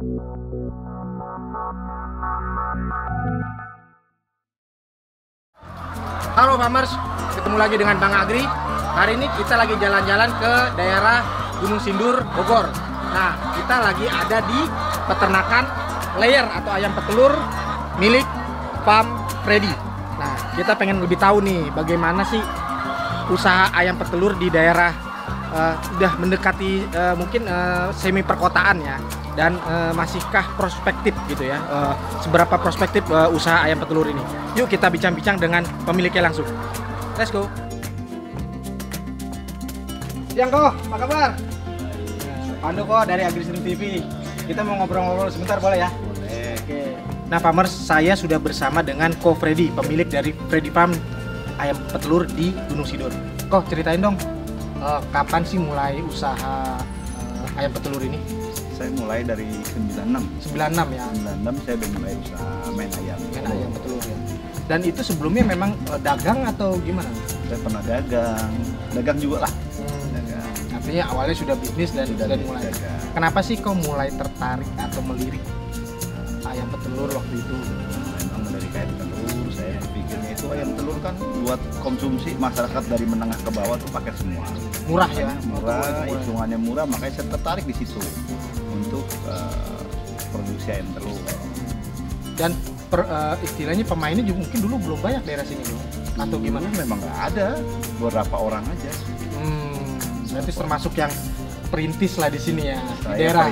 Halo Farmers, ketemu lagi dengan Bang Agri. Hari ini kita lagi jalan-jalan ke daerah Gunung Sindur, Bogor. Nah, kita lagi ada di peternakan layer atau ayam petelur milik Farm Freddy. Nah, kita pengen lebih tahu nih bagaimana sih usaha ayam petelur di daerah udah mendekati mungkin semi perkotaan ya, dan masihkah prospektif gitu ya, seberapa prospektif usaha ayam petelur ini. Yuk kita bincang-bincang dengan pemiliknya langsung. Let's go. Siang kok, apa kabar? Pandu kok dari Agri Stream TV. Kita mau ngobrol-ngobrol sebentar boleh ya? Boleh. Oke. Nah Farmers, saya sudah bersama dengan Ko Freddy, pemilik dari Freddy Farm ayam petelur di Gunung Sindur. Kok ceritain dong, kapan sih mulai usaha ayam petelur ini? Saya mulai dari 96 ya? 96 saya udah mulai usaha main ayam petelur ya. Dan itu sebelumnya memang dagang atau gimana? Saya pernah dagang juga lah. Dagang. Artinya awalnya sudah bisnis dan mulai dagang. Kenapa sih kok mulai tertarik atau melirik ayam petelur waktu itu? Memang dari kayak telur, saya pikirnya itu ayam telur kan buat konsumsi masyarakat dari menengah ke bawah tuh pakai semua. Murah ya? Murah, hitungannya murah, makanya saya tertarik di situ untuk produksi ayam telur. Dan istilahnya pemainnya juga mungkin dulu belum banyak daerah sini dong, atau gimana? Memang nggak ada, beberapa orang aja. Berarti termasuk yang perintis lah di sini ya, di daerah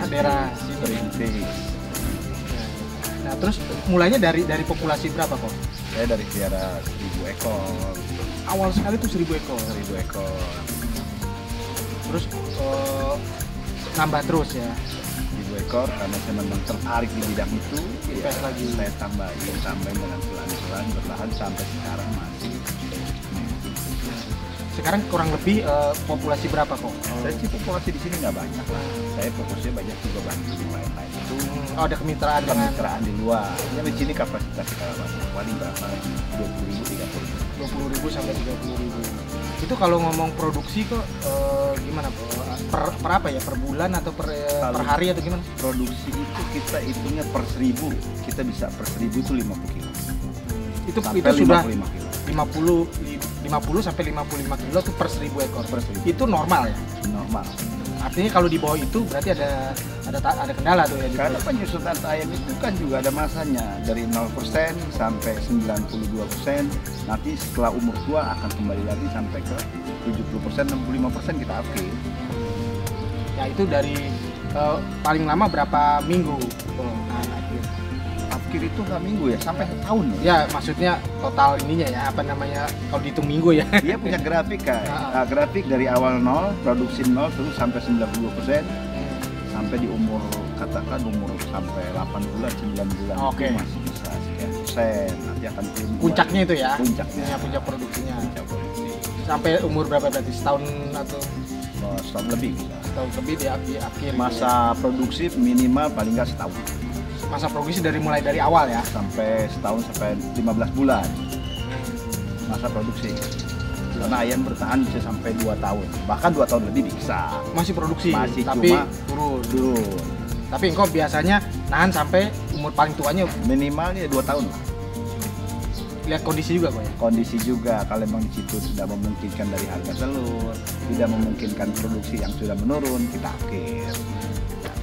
sini. Perintis. Nah terus mulainya dari populasi berapa kok? Saya dari piara 1000 ekor. Awal sekali tuh 1000 ekor. 1000 ekor. Terus nambah terus ya? 1000 ekor karena saya memang tertarik di bidang itu. Ya, lagi. Saya tambahin dengan pelan-pelan bertahan sampai sekarang masih. Sekarang kurang lebih populasi berapa kok? Saya sih populasi di sini nggak banyak lah. Saya fokusnya banyak juga bantu di lain-lain itu. Oh, ada kemitraan di luar. Ya di sini kapasitas kita banyak. Paling berapa? 20.000, 30.000. 20.000 sampai 30.000. Itu kalau ngomong produksi kok gimana per apa ya? Per bulan atau per hari atau gimana? Produksi itu kita hitungnya per 1000. Kita bisa per 1000 itu 50 kilo. Itu sudah 50 sampai 55 kilo tuh per 1000 ekor. Itu normal ya? Normal. Artinya kalau di bawah itu berarti ada kendala tuh ya? Karena penyusutan ayam itu kan juga ada masanya dari 0% sampai 92%. Nanti setelah umur tua akan kembali lagi sampai ke 70%, 65% kita akhir. Ya itu dari paling lama berapa minggu? Akhir itu nggak minggu ya, sampai setahun loh. Ya maksudnya total ininya ya, apa namanya, kalau dihitung minggu ya. Dia punya grafik kan, grafik dari awal 0, produksi 0 terus sampai 90%, sampai di umur, katakan umur sampai 8 bulan, 9 bulan itu masih bisa sekian persen, nanti akan turun. Puncaknya itu ya? Puncaknya. Puncak produksinya. Sampai umur berapa berarti? Setahun atau? Setahun lebih. Setahun lebih di akhir. Masa produksi minimal paling nggak setahun. Masa produksi mulai dari awal ya? Sampai setahun sampai 15 bulan masa produksi. Karena ayam bertahan bisa sampai 2 tahun, bahkan 2 tahun lebih bisa. Masih produksi? Masih, tapi cuma turun. Tapi engkau biasanya nahan sampai umur paling tuanya? Minimalnya 2 tahun lah. Lihat kondisi juga kok ya? Kondisi juga, kalau memang di situ sudah memungkinkan dari harga telur, tidak memungkinkan produksi yang sudah menurun, kita akhir.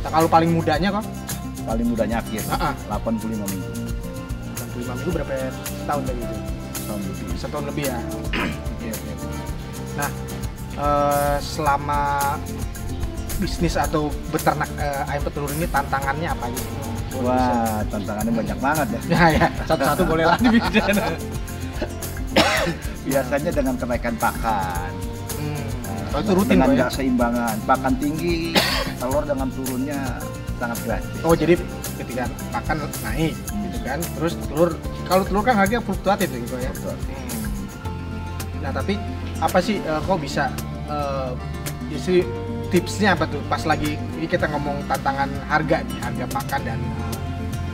Nah, kalau paling mudanya kok? Paling mudanya akhir, 85 minggu. 85 minggu berapa tahun tadi itu? Setahun lebih ya? Oke. Nah, selama bisnis atau beternak ayam petelur ini tantangannya apa aja? Wah, tantangannya banyak banget ya. Ya, satu-satu boleh lah dibikin. Biasanya dengan kenaikan pakan. Itu rutin dengan ya? nggak seimbangan, pakan tinggi, telur dengan turunnya sangat drastis. Oh, jadi ketika pakan naik gitu kan, terus kalau telur kan harganya fluktuatif gitu ya. Nah tapi apa sih kok bisa isi tipsnya apa tuh pas lagi ini kita ngomong tantangan harga nih, harga pakan dan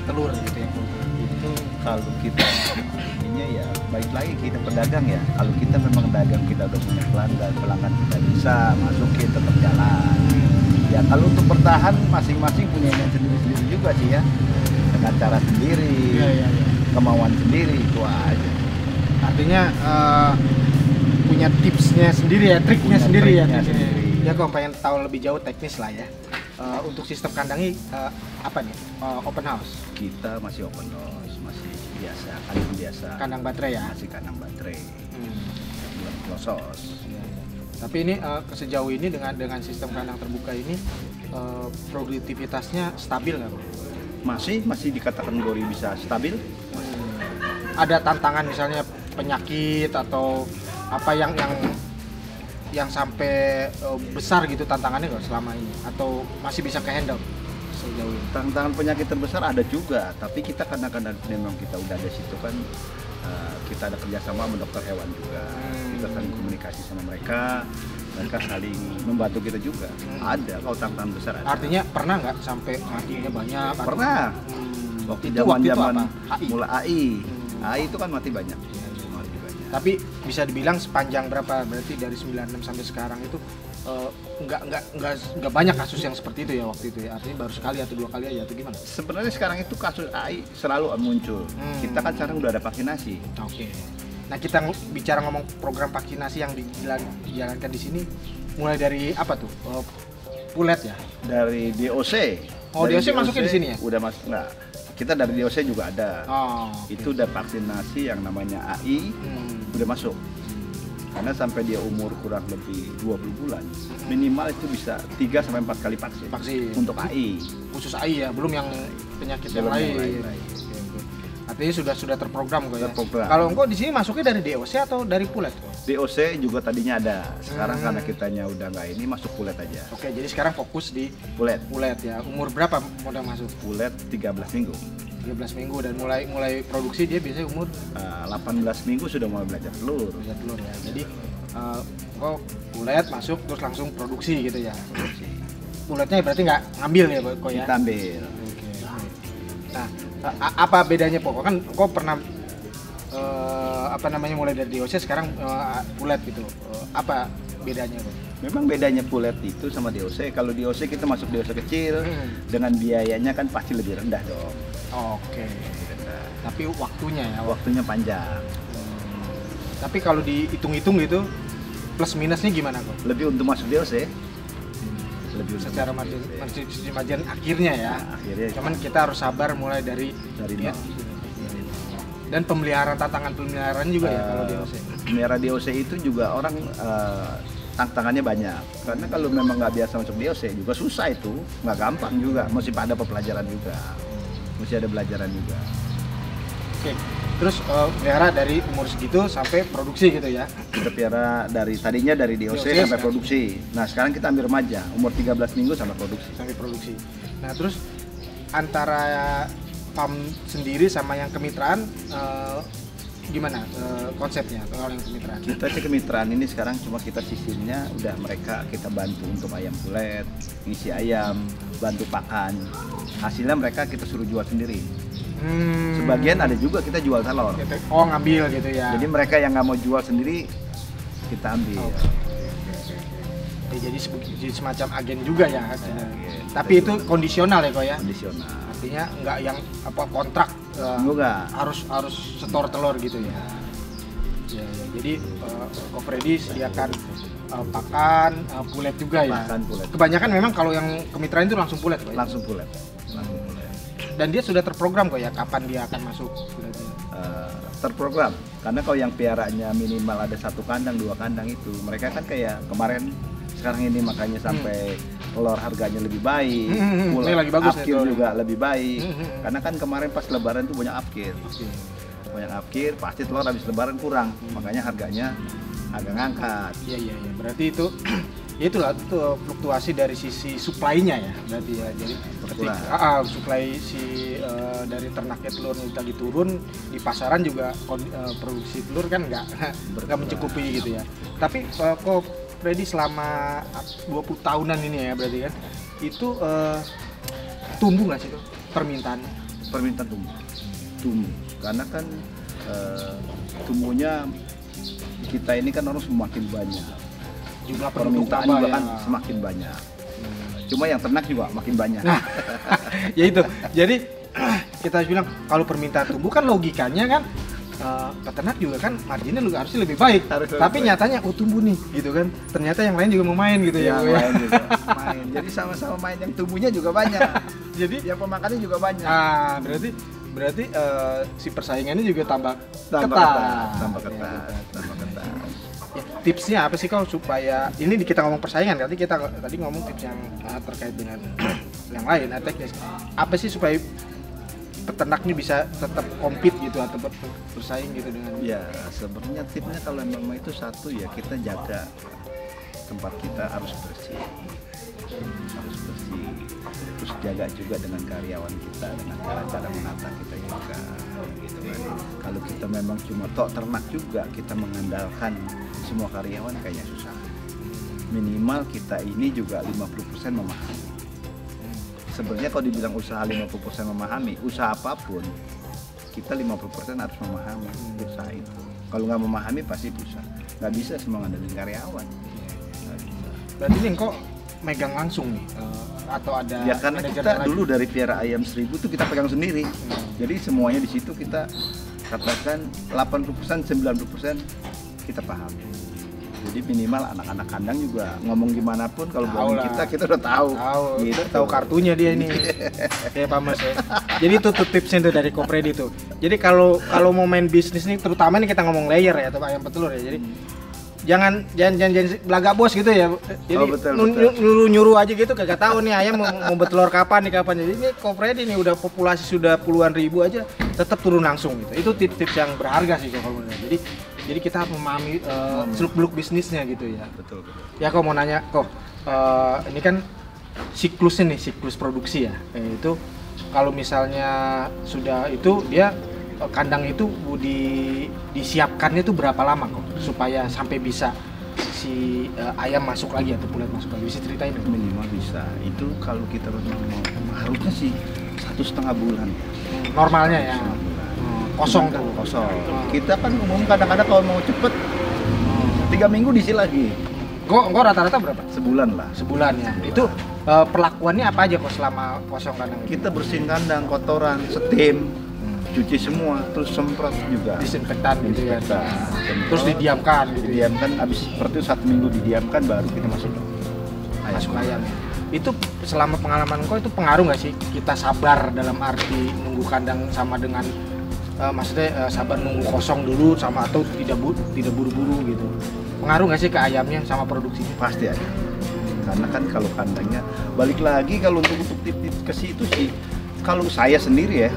telur gitu ya? Itu kalau kita ininya ya baik lagi kita pedagang ya, kalau kita memang dagang kita udah punya pelanggan kita bisa masukin tetap jalan. Ya kalau untuk bertahan masing-masing punya yang sendiri-sendiri juga sih ya, dengan cara sendiri, kemauan sendiri, itu aja. Artinya punya tipsnya sendiri ya, triknya sendiri ya. Ya kalau pengen tahu lebih jauh teknis lah ya. Untuk sistem kandangnya apa nih? Open house. Kita masih open house, masih biasa, kandang biasa. Kandang baterai ya. Masih kandang baterai. Belum klosos. Tapi ini sejauh ini dengan sistem kandang terbuka ini produktivitasnya stabil nggak, Bro? Masih di kategori bisa stabil. Ada tantangan misalnya penyakit atau apa yang sampai besar gitu tantangannya nggak selama ini, atau masih bisa ke-handle sejauh ini? Tantangan penyakit terbesar ada juga, tapi kita kadang-kadang memang kita udah ada situ kan, kita ada kerjasama sama dokter hewan juga, kita saling komunikasi sama mereka saling membantu kita juga. Ada kalau tantangan besar ada. Artinya pernah nggak sampai matinya banyak? Pernah. Waktu zaman mulai AI itu kan mati banyak. Tapi bisa dibilang sepanjang berapa, berarti dari 96 sampai sekarang itu nggak banyak kasus yang seperti itu ya waktu itu ya, artinya baru sekali atau 2 kali aja atau gimana? Sebenarnya sekarang itu kasus AI selalu muncul. Kita kan sekarang udah ada vaksinasi. Oke. Nah kita bicara ngomong program vaksinasi yang dijalankan di sini, mulai dari apa tuh? Pulet ya? Dari DOC. Oh dari DOC masuknya di sini ya? Udah masuk. Nah, kita dari DOC juga ada. Itu udah vaksinasi yang namanya AI, udah masuk. Karena sampai dia umur kurang lebih 20 bulan, minimal itu bisa 3-4 kali vaksin. Untuk AI. Khusus AI ya, belum yang penyakit yang lain. Artinya sudah terprogram kok ya. Kalau engkau di sini masuknya dari DOC atau dari Pulet? DOC juga tadinya ada. Sekarang karena kitanya udah nggak ini, masuk Pulet aja. Oke, jadi sekarang fokus di Pulet ya. Umur berapa modal masuk? Pulet 13 minggu. 13 minggu dan mulai produksi dia biasanya umur 18 minggu sudah mulai belajar telur. Ya. Jadi kok Pulet masuk terus langsung produksi gitu ya. Puletnya berarti nggak ngambil ya kok ya? Kita ambil. Oke. Nah, apa bedanya pokok kan kok pernah mulai dari DOC sekarang Pulet gitu. Apa bedanya kok? Memang bedanya Pulet itu sama DOC. Kalau DOC kita masuk DOC kecil, dengan biayanya kan pasti lebih rendah dong. Oke. Tapi waktunya panjang. Tapi kalau dihitung-hitung gitu plus minusnya gimana kok? Lebih untuk masuk DOC. Lebih secara margin akhirnya ya. Akhirnya. Cuman kita harus sabar mulai dari ya. Dan tantangan pemeliharaan juga ya kalau DOC. Melihara DOC itu juga orang tantangannya banyak. Karena kalau memang nggak biasa masuk DOC juga susah itu, nggak gampang juga. Mesti ada pelajaran juga. Mesti ada pelajaran juga. Oke. Terus pelihara dari umur segitu sampai produksi gitu ya? Kita pelihara tadinya dari DOC sampai produksi. Nah sekarang kita ambil remaja, umur 13 minggu sampai produksi. Nah terus antara farm sendiri sama yang kemitraan gimana konsepnya kalau yang kemitraan? Kita sih kemitraan ini sekarang cuma kita sistemnya udah mereka kita bantu untuk ayam pulet, ngisi ayam, bantu pakan. Hasilnya mereka kita suruh jual sendiri. Sebagian ada juga kita jual telur. Oh ngambil gitu ya. Jadi mereka yang nggak mau jual sendiri kita ambil. Jadi semacam agen juga ya. Tapi itu kondisional ya kok ya. Kondisional. Artinya nggak yang kontrak. Harus setor telur gitu ya. Jadi Ko Freddy sediakan pakan, pulet juga ya. Pakan pulet. Kebanyakan memang kalau yang kemitraan itu langsung pulet kok ya. Langsung pulet. Dan dia sudah terprogram kok ya kapan dia akan masuk? Terprogram, karena kalau yang piaranya minimal ada 1 kandang, 2 kandang itu mereka kan kayak kemarin sekarang ini makanya sampai telur harganya lebih baik, afkir juga lebih baik, karena kan kemarin pas lebaran tuh banyak afkir, pasti telur habis lebaran kurang, makanya harganya agak ngangkat. Iya, berarti itu ya itulah fluktuasi dari sisi supply-nya ya berarti ya. Jadi supply dari ternaknya telur lagi turun, di pasaran juga produksi telur kan nggak mencukupi gitu ya. Tapi kok Freddy selama 20 tahunan ini ya berarti kan itu tumbuh nggak sih tuh permintaan tumbuh karena kan tumbuhnya kita ini kan orang semakin banyak, jumlah permintaan juga kan semakin banyak. Cuma yang ternak juga makin banyak. Nah, ya itu. Jadi kita bilang kalau permintaan tumbuh kan logikanya kan peternak juga kan marginnya harusnya lebih baik. Tapi nyatanya tumbuh nih gitu kan. Ternyata yang lain juga mau main gitu ya. Main juga. Main. Jadi sama-sama main, yang tumbuhnya juga banyak. Jadi yang pemakannya juga banyak. Ah, berarti si persaingannya juga tambah ketat. Tambah ketat. Ya, tipsnya apa sih kau supaya ini kita ngomong persaingan, kita tadi ngomong tips yang terkait dengan yang lain, teknis. Apa sih supaya peternak ini bisa tetap compete gitu atau bersaing gitu dengan? Ya sebenarnya tipsnya kalau memang itu satu ya, kita jaga tempat kita harus bersih, terus jaga juga dengan karyawan kita, dengan cara menata kita juga gitu kan. Kalau kita memang cuma ternak juga, kita mengandalkan semua karyawan kayaknya susah. Minimal kita ini juga 50% memahami. Sebenarnya kalau dibilang usaha 50% memahami, usaha apapun kita 50% harus memahami usaha itu. Kalau nggak memahami pasti susah. Nggak bisa semua ngandelin karyawan. Berarti nih kok megang langsung nih atau ada? Ya karena kita dulu dari piara ayam 1000 tuh kita pegang sendiri. Jadi semuanya di situ kita katakan 80%, 90% kita paham. Jadi minimal anak-anak kandang juga ngomong gimana pun kalau bohong kita udah tahu. Gitu. Tahu kartunya dia ini. Kayak Pak Mas ya. Jadi itu tuh tipsnya tuh dari Kopredi tuh. Jadi kalau mau main bisnis nih, terutama nih kita ngomong layer ya atau ayam petelur ya. Jadi jangan belagak bos gitu ya. Jadi nyuruh aja gitu, kagak tahu nih ayam mau bertelur kapan. Jadi ini Kopredi nih udah populasi sudah puluhan ribu aja tetap turun langsung gitu. Itu tips-tips yang berharga sih kalau menurut saya. Jadi kita memahami seluk-beluk bisnisnya gitu ya. Betul. Ya kok mau nanya kok, ini kan siklus produksi ya. Itu kalau misalnya sudah itu dia kandang itu disiapkannya itu berapa lama kok supaya sampai bisa si ayam masuk lagi atau pulet masuk lagi? Bisa ceritain dong? Minimal bisa. Itu kalau kita harusnya sih 1,5 bulan. Normalnya ya. Kosong. Kita kan umum kadang-kadang kalau mau cepet 3 minggu diisi lagi. Kok rata-rata berapa? Sebulan ya. Itu perlakuannya apa aja kok selama kosong kandang? Kita bersihin kandang, kotoran, setim, cuci semua, terus semprot juga. Disinfektan gitu ya. Terus didiamkan. Habis seperti 1 minggu didiamkan baru kita masuk ayam. Itu selama pengalaman kau itu pengaruh nggak sih kita sabar dalam arti nunggu kandang sama dengan maksudnya sabar nunggu kosong dulu sama atau tidak buru-buru gitu? Pengaruh nggak sih ke ayamnya sama produksinya? Pasti ada. Karena kan kalau kandangnya balik lagi kalau untuk tips ke situ sih, kalau saya sendiri ya,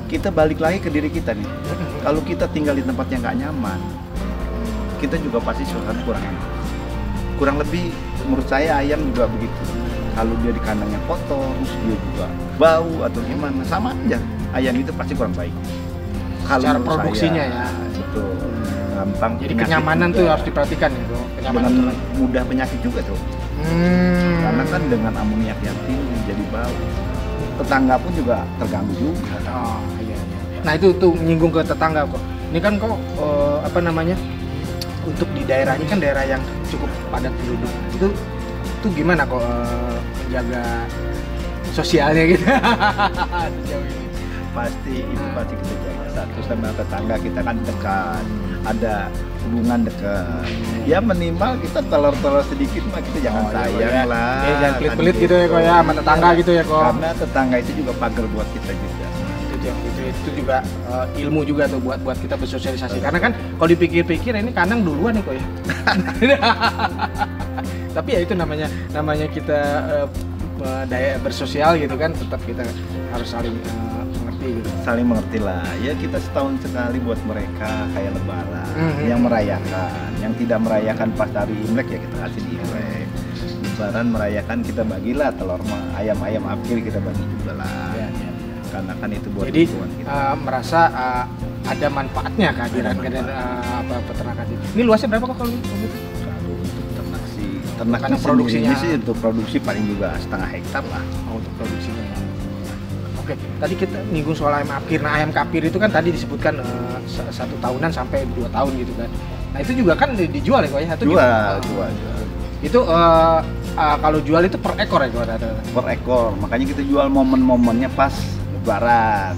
kita balik lagi ke diri kita nih. Kalau kita tinggal di tempat yang nggak nyaman, kita juga pasti suasana kurang enak. Kurang lebih menurut saya ayam juga begitu. Kalau dia di kandangnya kotor, terus dia juga bau atau gimana, sama aja. Ayam itu pasti kurang baik. Cara produksinya ya. Betul. Gampang. Jadi kenyamanan juga tuh harus diperhatikan ya, bro. Kenyamanan mudah penyakit juga tuh. Karena kan dengan amoniak yang tinggi jadi bau. Tetangga pun juga terganggu juga. Oh iya. Nah itu tuh menyinggung ke tetangga kok. Ini kan kok untuk di daerah ini kan daerah yang cukup padat penduduk. Itu gimana kok menjaga sosialnya gitu? Sejauh ini. Pasti kita jaga. Satu sama tetangga kita kan dekat, ada hubungan dekat. Ya minimal kita telur-telur sedikit mah kita jangan sayang lah. Ya, jangan pelit-pelit gitu ya kok ya sama tetangga gitu ya kok. Karena tetangga itu juga pagar buat kita juga. Itu juga ilmu juga tuh buat kita bersosialisasi. Karena kan kalau dipikir-pikir ini kandang duluan nih kok ya. Tapi ya itu namanya kita daya bersosial gitu kan, tetap kita harus saling mengerti gitu. Saling mengerti lah. Ya kita setahun sekali buat mereka kayak lebaran, yang merayakan, yang tidak merayakan pas hari Imlek ya kita kasih di Imlek. Lebaran merayakan kita bagilah telur ayam akhir kita bagi juga lah. Ya. Karena kan itu buat jadi kita. Merasa ada manfaatnya kehadiran peternakan ini. Ini luasnya berapa kok kalau gitu? Ternak produksinya sih untuk produksi paling juga 0,5 hektar lah. Untuk produksinya. Oke, tadi kita nyinggung soal ayam kapir. Nah, ayam kapir itu kan tadi disebutkan 1 tahunan sampai 2 tahun gitu kan. Nah, itu juga kan dijual ya kok ya? Jual. Itu kalau jual itu per ekor ya rata-rata? Per ekor, makanya kita jual momen-momennya pas lebaran.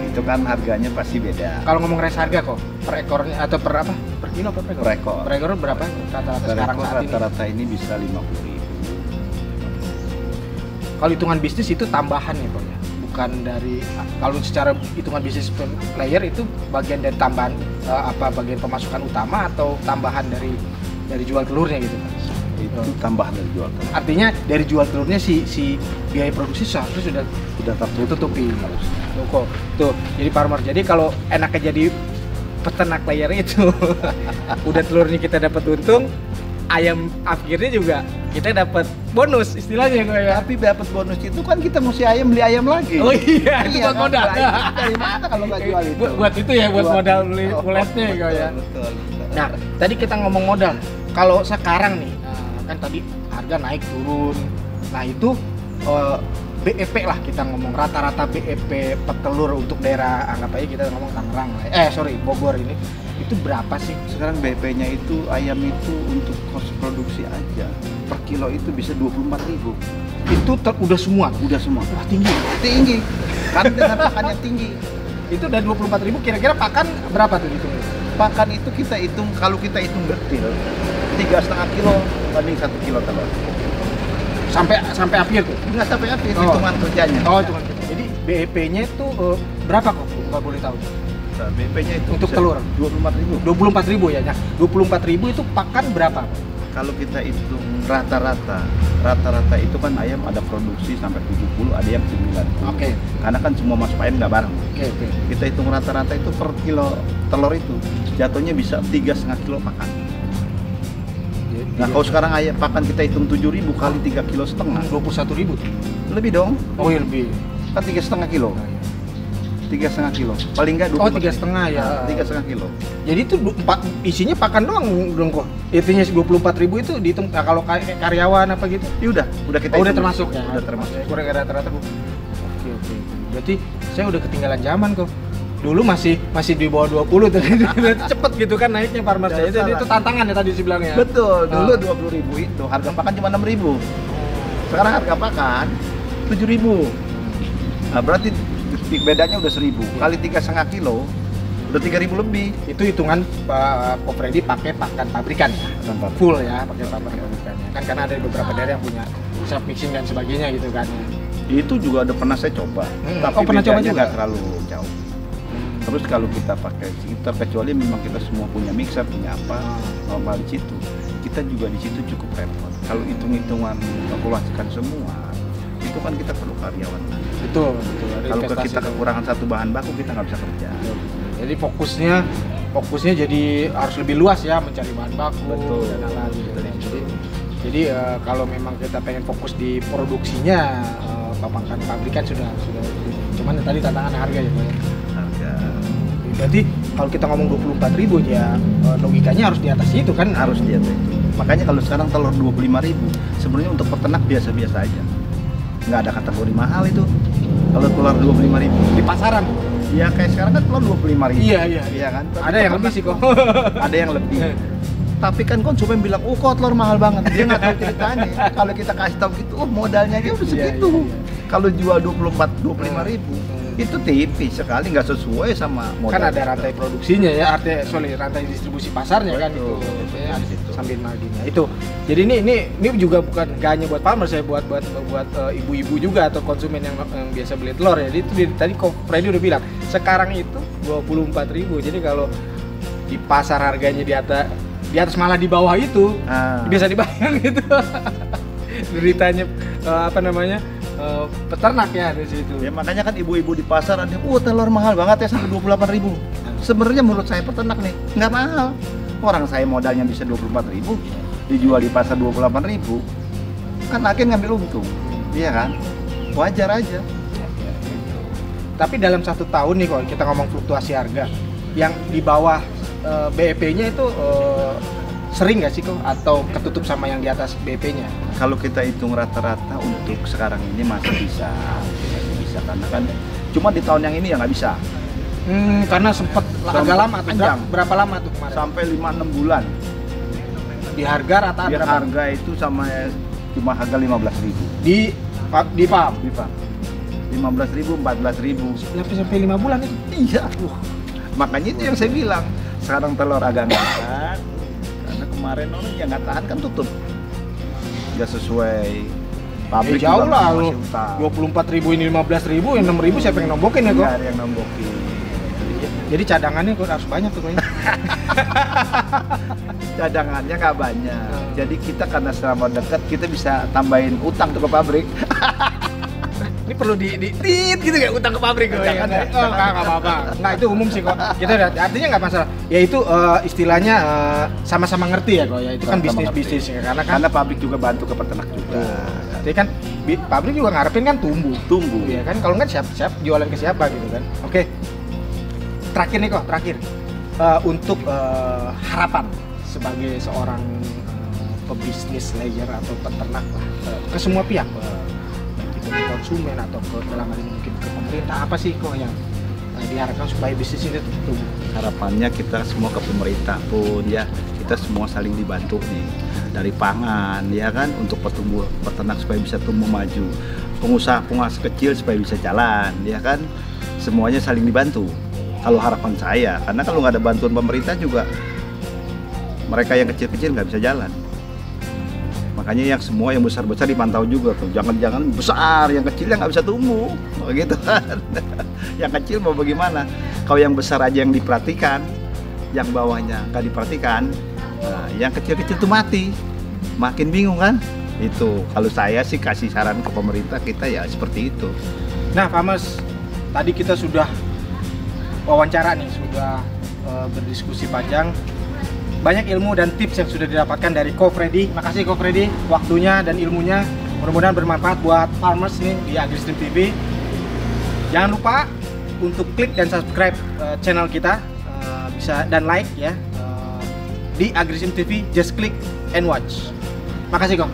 Itu kan harganya pasti beda. Kalau ngomong res harga kok, per ekornya atau per apa? Per kilo apa per ekor? Per ekor. Per ekor berapa rata-rata Per sekarang ekor saat ini? rata-rata ini bisa 50.000. Kalau hitungan bisnis itu tambahan ya kok ya? Bukan dari, kalau secara hitungan bisnis player itu bagian dari tambahan bagian pemasukan utama atau tambahan dari jual telurnya gitu kan? Itu tambahan dari jual telur. Artinya dari jual telurnya si biaya produksi seharusnya sudah tertutupi. Tuh, jadi farmer. Jadi kalau enaknya jadi peternak player itu udah telurnya kita dapat untung, ayam akhirnya juga kita dapat bonus istilahnya gue ya. Tapi dapat bonus itu kan kita mesti beli ayam lagi. Oh iya, itu buat kan? modal. Dari mana kalau nggak jual itu? Buat itu ya, buat modal beli kulesnya gue ya. Betul. Nah, tadi kita ngomong modal. Kalau sekarang nih, kan tadi harga naik turun. Nah itu BEP lah kita ngomong, rata-rata BEP petelur untuk daerah, anggap aja kita ngomong Tangerang, Bogor ini. Itu berapa sih? Sekarang BP-nya itu ayam itu untuk kos produksi aja per kilo itu bisa 24.000. Itu udah semua? Udah semua. Wah tinggi. Tinggi. Kan dengan pakannya tinggi. Itu dari 24.000 kira-kira pakan berapa tuh itu? Pakan itu kita hitung, kalau kita hitung detil 3,5 kilo banding 1 kilo telur. Sampai akhir tuh? Enggak sampai akhir, hitungan kerjanya. Oh, hitungan kerja. Jadi BEP-nya itu berapa kok? Nggak boleh tahu. Nah, BP-nya itu untuk telur 24.000. 24.000 ya. Nah, 24.000 itu pakan berapa? Kalau kita hitung rata-rata itu kan ayam ada produksi sampai 70, ada yang 90. Oke. Karena kan semua masuk ayam nggak bareng. Oke. Kita hitung rata-rata itu per kilo telur itu jatuhnya bisa 3,5 kilo pakan. Nah, kalau sekarang ayam pakan kita hitung 7.000 kali 3,5 kilo, 21.000 tuh. Lebih dong. Oh iya lebih. Kan 3,5 kilo. 3,5 kilo. Paling nggak 24. Oh 3,5 ya. 3,5 kilo. Jadi itu isinya pakan doang dong kok. Intinya 24.000 itu dihitung kalau karyawan apa gitu. Ya udah kita udah termasuk ya. Udah termasuk. Kurang rata-rata. Oke. Berarti saya udah ketinggalan zaman kok. Dulu masih di bawah 20 tadi. Cepet gitu kan naiknya farmer saya. Jadi itu tantangan ya tadi sih bilangnya. Betul. Dulu 20.000 itu harga pakan cuma 6.000. Sekarang harga pakan 7.000. Nah, berarti bedanya udah 1.000 kali 3,5 kilo udah 3.000 lebih. Itu hitungan Pak Freddy pakai pakan pabrikan ya, full ya, pakai pakan pabrikan ya. Kan karena ada beberapa daerah yang punya self mixing dan sebagainya gitu kan. Itu juga udah pernah saya coba, tapi pernah coba juga nggak terlalu jauh. Terus kalau kita pakai filter, kecuali memang kita semua punya mixer, punya apa, normal di situ. Kita juga di situ cukup repot. Kalau hitung-hitungan kalkulasikan semua, itu kan kita perlu karyawan. Betul. Kalau kita kekurangan satu bahan baku, kita nggak bisa kerja. Jadi fokusnya jadi harus lebih luas ya, mencari bahan baku. Betul. Dan lain-lain. Jadi kalau memang kita pengen fokus di produksinya, pakan pabrikan sudah. Cuman tadi tantangan harga ya, Pak. Harga. Berarti kalau kita ngomong 24.000 ya, logikanya harus di atas itu kan? Harus di atas itu. Makanya kalau sekarang telur 25.000, sebenarnya untuk peternak biasa-biasa aja. Nggak ada kategori mahal itu. Kalau telur 25.000 Di pasaran? Iya, kayak sekarang kan telur 25.000. Iya kan? Tapi ada yang lebih sih kok. Ada yang lebih. Tapi kan konsumen bilang, oh kok telur mahal banget. Dia nggak tahu ceritanya. Kalau kita kasih tahu gitu, oh modalnya aja udah segitu. Kalau jual 25.000, itu tipis sekali, nggak sesuai sama modal. Kan ada rantai produksinya ya, rantai distribusi pasarnya. Betul, kan itu. Ada situ. Sambil marginnya itu. Jadi ini juga bukan nggak hanya buat farmer, saya buat ibu-ibu juga atau konsumen yang biasa beli telur ya. Jadi itu tadi kok Freddy udah bilang, sekarang itu 24.000. Jadi kalau di pasar harganya di atas malah di bawah itu, bisa dibayang gitu. Deritanya peternak ya di situ. Ya makanya kan ibu-ibu di pasar ada, telur mahal banget ya sampai 28.000. Sebenarnya menurut saya peternak nih nggak mahal. Orang saya modalnya bisa 24.000, dijual di pasar 28.000, kan agen ngambil untung, iya kan? Wajar aja. Tapi dalam 1 tahun nih kalau kita ngomong fluktuasi harga, yang di bawah BEP-nya itu sering nggak sih kok, atau ketutup sama yang di atas BEP-nya? Kalau kita hitung rata-rata untuk sekarang ini masih bisa karena kan cuma di tahun yang ini ya nggak bisa. Karena sempat agak lama tuh. Berapa lama tuh kemarin? Sampai 5-6 bulan. Di harga rata-rata harga itu sama cuma harga 15.000 di farm. di farm. 15.000, 14.000 sampai 5 bulan itu. Iya, makanya itu yang saya bilang. Sekarang telur agak nggak tahan, karena kemarin orang yang nggak tahan kan tutup. Nggak sesuai pabrik. Jauh lah, masih utang. 24.000 ini 15.000, yang 6.000 siapa yang nombokin ya kok? Nggak ada yang nombokin. Jadi cadangannya kok harus banyak tuh kayaknya. Cadangannya nggak banyak. Jadi kita karena selama dekat kita bisa tambahin utang tuh ke pabrik. Ini perlu di gitu ya, utang ke pabrik kok. Jangan ya. Oh, enggak apa-apa. Enggak, itu umum sih kok. Kita artinya nggak masalah. Ya itu istilahnya sama-sama ngerti ya kok ya. Itu kan bisnis ya, karena pabrik juga bantu ke peternak juga. Jadi kan pabrik juga ngarepin kan tumbuh. Ya kan, kalau nggak siap jualan ke siapa gitu kan. Oke. Terakhir nih kok, untuk harapan sebagai seorang pebisnis layer atau peternak lah ke semua pihak, ke konsumen atau ke dalam hal ini mungkin ke pemerintah, apa sih kok yang diharapkan supaya bisnis ini tumbuh? Harapannya kita semua ke pemerintah pun ya, kita semua saling dibantu nih, dari pangan ya kan, untuk peternak supaya bisa tumbuh maju, pengusaha kecil supaya bisa jalan ya kan, semuanya saling dibantu. Kalau harapan saya, karena kalau nggak ada bantuan pemerintah juga mereka yang kecil-kecil nggak bisa jalan. Makanya yang semua yang besar-besar dipantau juga tuh. Jangan besar, yang kecil yang nggak bisa tumbuh, gitu kan. Yang kecil mau bagaimana? Kalau yang besar aja yang diperhatikan, yang bawahnya nggak diperhatikan, nah, yang kecil-kecil tuh mati. Makin bingung kan? Itu kalau saya sih kasih saran ke pemerintah kita ya seperti itu. Nah, Farmers, tadi kita sudah wawancara nih, sudah berdiskusi panjang. Banyak ilmu dan tips yang sudah didapatkan dari Ko Freddy. Makasih Ko Freddy, waktunya dan ilmunya. Mudah-mudahan bermanfaat buat farmers nih di AgriStream TV. Jangan lupa untuk klik dan subscribe channel kita, bisa dan like ya, di AgriStream TV. Just click and watch. Makasih Ko.